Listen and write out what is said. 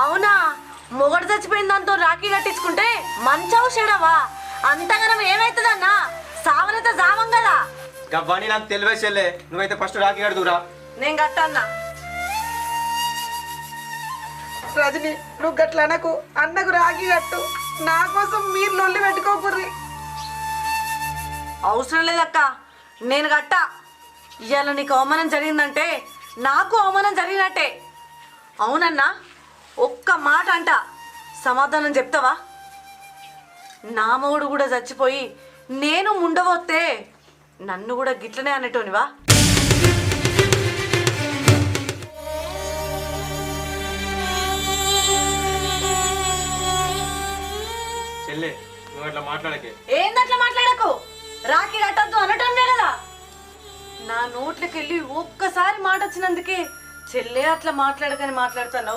అవునా? మొగడు చచ్చిపోయిన దాంతో రాఖీ కట్టించుకుంటే మంచవు చెడవా? అంతగానం ఏమైతుందన్నా? సావనైతే జావం కదా. గవ్వని నాకు తెలివే చెల్లే, నువ్వైతే ఫస్ట్ రాఖీ కడుదురా. నేను కట్టన్నా. రజని, నువ్వు గట్ల అనకు, అన్నకు రాఖీ కట్టు. నా కోసం మీరు లొల్లి పెట్టుకోకుర్రి. అవసరం లేదక్క, నేను కట్టా. ఇవాళ నీకు అవమానం జరిగిందంటే నాకు అవమానం జరిగినట్టే. అవునన్నా, ఒక్క మాట అంట, సమాధానం చెప్తావా? నా మొగుడు కూడా చచ్చిపోయి నేను ముండవస్తే నన్ను కూడా గిట్లనే అనేటోనివా? చెల్లే, నువ్వు అట్లా మాట్లాడకే. ఏందట్లా మాట్లాడకు? రాఖీ కట్టద్దు అనటంలే కదా. నా నోట్లకెళ్ళి ఒక్కసారి మాట వచ్చినందుకే చెల్లె అట్లా మాట్లాడకని మాట్లాడుతున్నావు.